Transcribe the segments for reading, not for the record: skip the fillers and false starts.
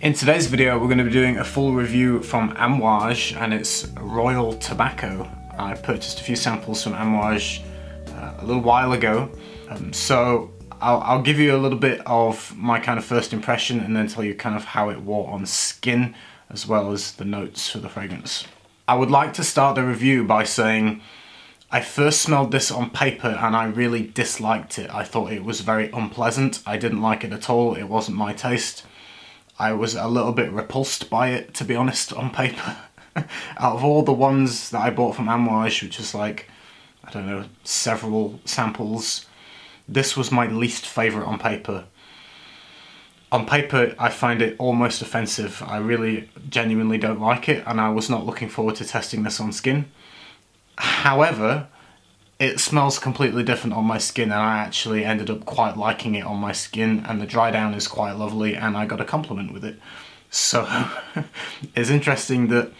In today's video, we're going to be doing a full review from Amouage, and it's Royal Tobacco. I purchased a few samples from Amouage a little while ago, so I'll give you a little bit of my kind of first impression and then tell you kind of how it wore on skin, as well as the notes for the fragrance. I would like to start the review by saying I first smelled this on paper and I really disliked it. I thought it was very unpleasant. I didn't like it at all. It wasn't my taste. I was a little bit repulsed by it, to be honest, on paper. Out of all the ones that I bought from Amouage, which is like, I don't know, several samples, this was my least favourite on paper. On paper, I find it almost offensive. I really genuinely don't like it, and I was not looking forward to testing this on skin. However, it smells completely different on my skin, and I actually ended up quite liking it on my skin, and the dry down is quite lovely, and I got a compliment with it. So it's interesting that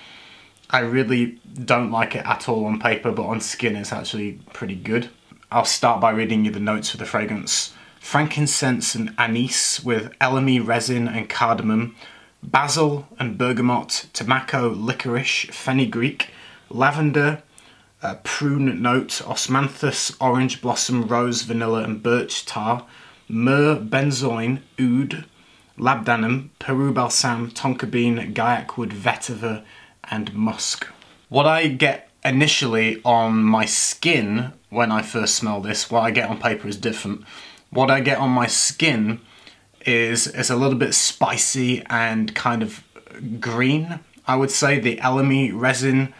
I really don't like it at all on paper, but on skin it's actually pretty good. I'll start by reading you the notes for the fragrance. Frankincense and anise with elemi resin and cardamom, basil and bergamot, tobacco, licorice, fenugreek, lavender, prune note, osmanthus, orange blossom, rose, vanilla and birch tar, myrrh, benzoin, oud, labdanum, Peru balsam, tonka bean, gaiac wood, vetiver and musk. What I get initially on my skin when I first smell this, what I get on paper is different. What I get on my skin is a little bit spicy and kind of green. I would say the elemi resin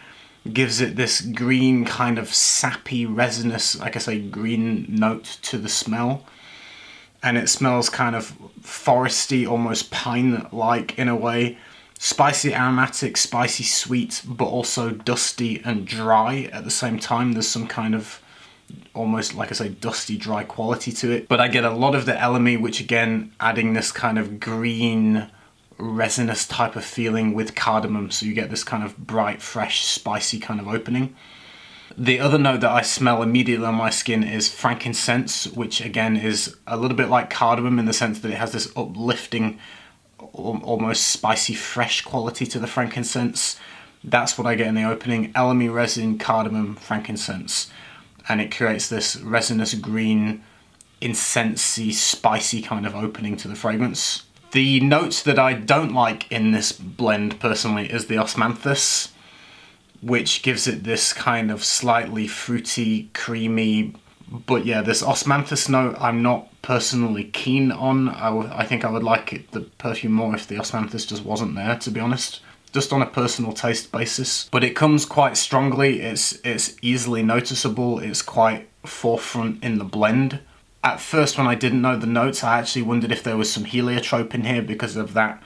gives it this green kind of sappy resinous, like I say, green note to the smell. And it smells kind of foresty, almost pine-like in a way. Spicy aromatic, spicy sweet, but also dusty and dry at the same time. There's some kind of almost, like I say, dusty, dry quality to it. But I get a lot of the elemi, which again, adding this kind of green, resinous type of feeling with cardamom, so you get this kind of bright, fresh, spicy kind of opening. The other note that I smell immediately on my skin is frankincense, which again is a little bit like cardamom in the sense that it has this uplifting, almost spicy, fresh quality to the frankincense. That's what I get in the opening. Elemi resin, cardamom, frankincense. And it creates this resinous green, incensey, spicy kind of opening to the fragrance. The notes that I don't like in this blend personally is the osmanthus, which gives it this kind of slightly fruity, creamy, but yeah, this osmanthus note I'm not personally keen on. I think I would like the perfume more if the osmanthus just wasn't there, to be honest. Just on a personal taste basis. But it comes quite strongly, it's easily noticeable, it's quite forefront in the blend. At first, when I didn't know the notes, I actually wondered if there was some heliotrope in here because of that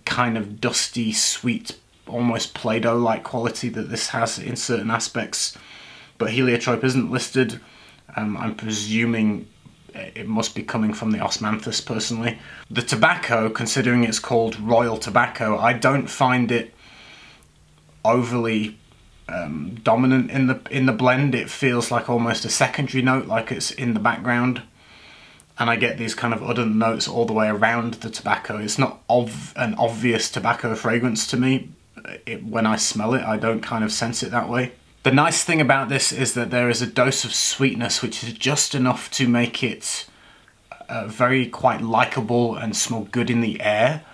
kind of dusty, sweet, almost Play-Doh-like quality that this has in certain aspects. But heliotrope isn't listed. I'm presuming it must be coming from the osmanthus personally. The tobacco, considering it's called Royal Tobacco, I don't find it overly dominant in the blend. It feels like almost a secondary note, like it's in the background, and I get these kind of other notes all the way around the tobacco. It's not an obvious tobacco fragrance to me. When I smell it, I don't kind of sense it that way. The nice thing about this is that there is a dose of sweetness which is just enough to make it very quite likable and smell good in the air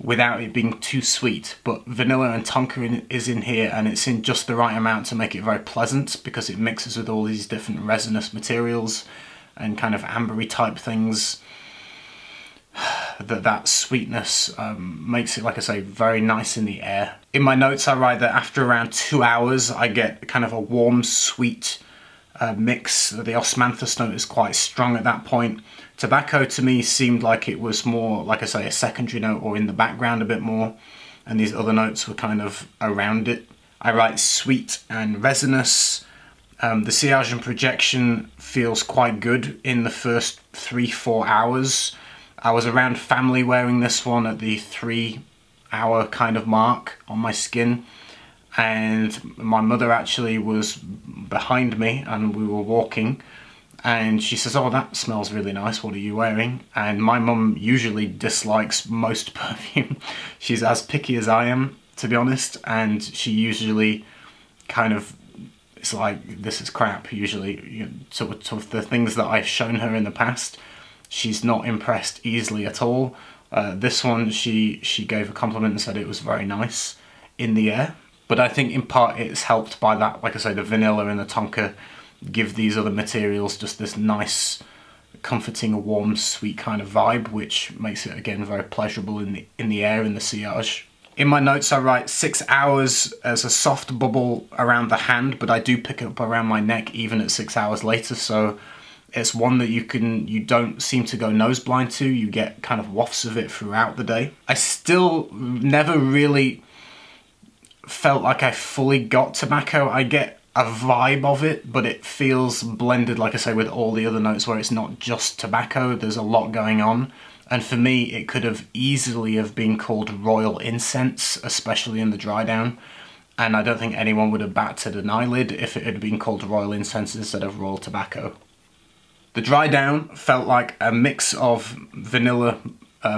without it being too sweet. But vanilla and tonka is in here, and it's in just the right amount to make it very pleasant because it mixes with all these different resinous materials and kind of ambery type things. That sweetness makes it, like I say, very nice in the air. In my notes I write that after around 2 hours I get kind of a warm, sweet mix. The osmanthus note is quite strong at that point. Tobacco to me seemed like it was more, like I say, a secondary note or in the background a bit more, and these other notes were kind of around it. I write sweet and resinous. The sillage and projection feels quite good in the first 3-4 hours. I was around family wearing this one at the 3-hour kind of mark on my skin, and my mother actually was behind me and we were walking, and she says, oh, that smells really nice, what are you wearing? And my mum usually dislikes most perfume. She's as picky as I am, to be honest, and she usually kind of, it's like, this is crap, usually. You know, sort of the things that I've shown her in the past, she's not impressed easily at all. This one, she gave a compliment and said it was very nice in the air. But I think in part it's helped by that, like I say, the vanilla and the tonka give these other materials just this nice, comforting, warm, sweet kind of vibe, which makes it, again, very pleasurable in the air, in the sillage. In my notes I write 6 hours as a soft bubble around the hand, but I do pick it up around my neck even at 6 hours later, so it's one that you don't seem to go nose blind to. You get kind of wafts of it throughout the day. I still never really felt like I fully got tobacco. I get a vibe of it, but it feels blended, like I say, with all the other notes where it's not just tobacco. There's a lot going on. And for me, it could have easily have been called royal incense, especially in the dry down. And I don't think anyone would have batted an eyelid if it had been called royal incense instead of royal tobacco. The dry down felt like a mix of vanilla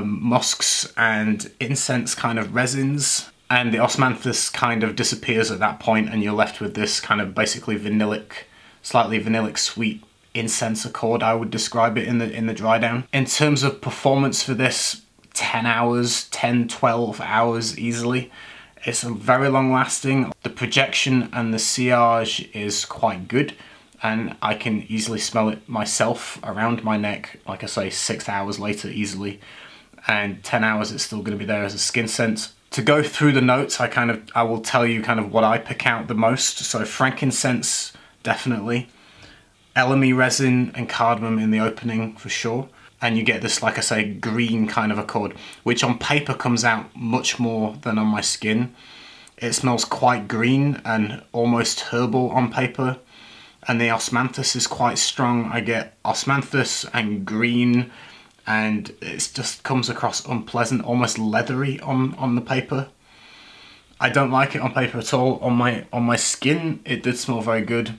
musks and incense kind of resins. And the osmanthus kind of disappears at that point, and you're left with this kind of basically vanillic, slightly vanillic sweet incense accord, I would describe it in the dry down. In terms of performance for this, 10 hours, 10, 12 hours easily. It's very long lasting. The projection and the sillage is quite good, and I can easily smell it myself around my neck, like I say, 6 hours later easily. And 10 hours it's still going to be there as a skin scent. To go through the notes, I will tell you kind of what I pick out the most. So frankincense, definitely. Elemi resin and cardamom in the opening for sure. And you get this, like I say, green kind of accord, which on paper comes out much more than on my skin. It smells quite green and almost herbal on paper. And the osmanthus is quite strong. I get osmanthus and green, and it just comes across unpleasant, almost leathery on the paper. I don't like it on paper at all. On my skin, it did smell very good.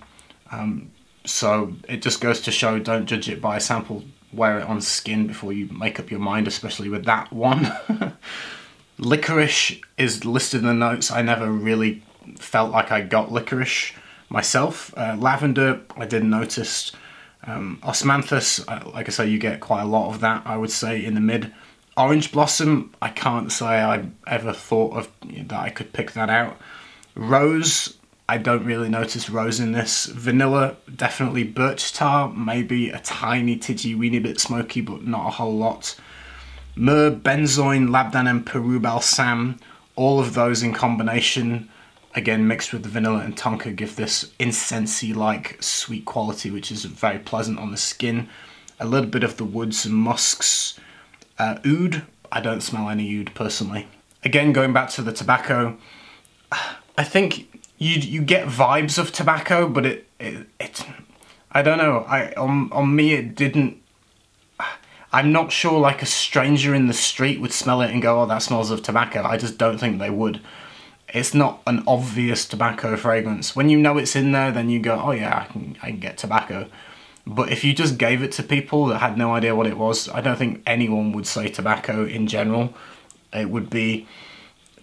So it just goes to show, don't judge it by a sample. Wear it on skin before you make up your mind, especially with that one. Licorice is listed in the notes. I never really felt like I got licorice myself. Lavender, I didn't notice. Osmanthus, like I say, you get quite a lot of that, I would say, in the mid. Orange blossom, I can't say I ever thought of that I could pick that out. Rose, I don't really notice rose in this. Vanilla, definitely. Birch tar, maybe a tiny tidgy weeny bit smoky, but not a whole lot. Myrrh, benzoin, labdan and Peru balsam, all of those in combination, again mixed with the vanilla and tonka, give this incensey like sweet quality, which is very pleasant on the skin. A little bit of the woods and musks. Oud, I don't smell any oud personally. Again, going back to the tobacco, I think you get vibes of tobacco, but it I don't know, on me it didn't. I'm not sure like a stranger in the street would smell it and go, oh, that smells of tobacco. I just don't think they would. It's not an obvious tobacco fragrance. When you know it's in there, then you go, oh yeah, I can get tobacco. But if you just gave it to people that had no idea what it was, I don't think anyone would say tobacco in general. It would be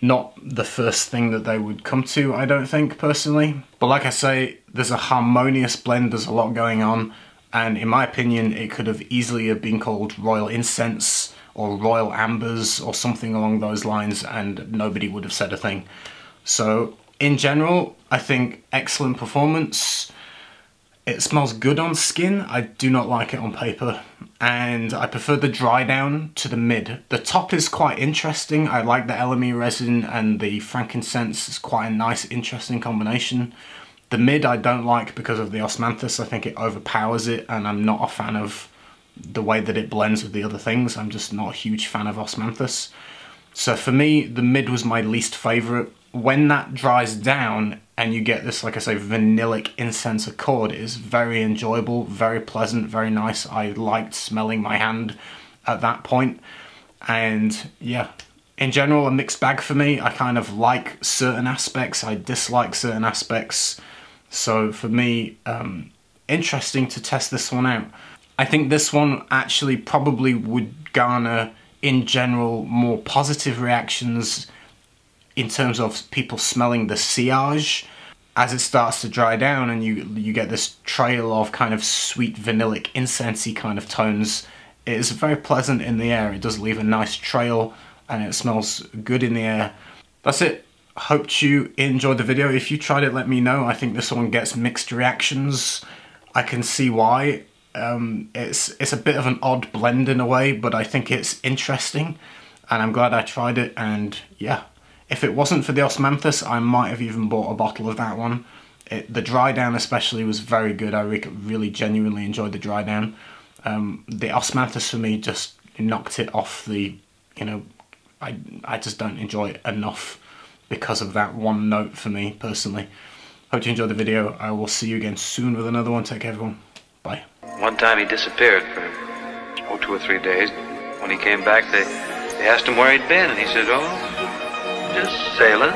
not the first thing that they would come to, I don't think, personally. But like I say, there's a harmonious blend, there's a lot going on, and in my opinion, it could have easily have been called royal incense or royal ambers or something along those lines, and nobody would have said a thing. So in general, I think excellent performance. It smells good on skin. I do not like it on paper, and I prefer the dry down to the mid. The top is quite interesting. I like the elemi resin and the frankincense. It's quite a nice, interesting combination. The mid I don't like because of the osmanthus. I think it overpowers it, and I'm not a fan of the way that it blends with the other things. I'm just not a huge fan of osmanthus. So for me, the mid was my least favorite. When that dries down and you get this, like I say, vanillic incense accord, it is very enjoyable, very pleasant, very nice. I liked smelling my hand at that point. And yeah, in general, a mixed bag for me. I kind of like certain aspects, I dislike certain aspects. So for me, interesting to test this one out. I think this one actually probably would garner, in general, more positive reactions in terms of people smelling the sillage as it starts to dry down, and you get this trail of kind of sweet vanillic incensey kind of tones. It is very pleasant in the air. It does leave a nice trail and it smells good in the air. That's it. Hope you enjoyed the video. If you tried it, let me know. I think this one gets mixed reactions. I can see why. It's a bit of an odd blend in a way, but I think it's interesting and I'm glad I tried it. And yeah, if it wasn't for the osmanthus, I might have even bought a bottle of that one. The dry down especially was very good. I really genuinely enjoyed the dry down. The osmanthus for me just knocked it off the, you know, I just don't enjoy it enough because of that one note for me personally. Hope you enjoyed the video. I will see you again soon with another one. Take care everyone. Bye. One time he disappeared for 2 or 3 days. When he came back, they asked him where he'd been, and he said, "Oh, just sailing."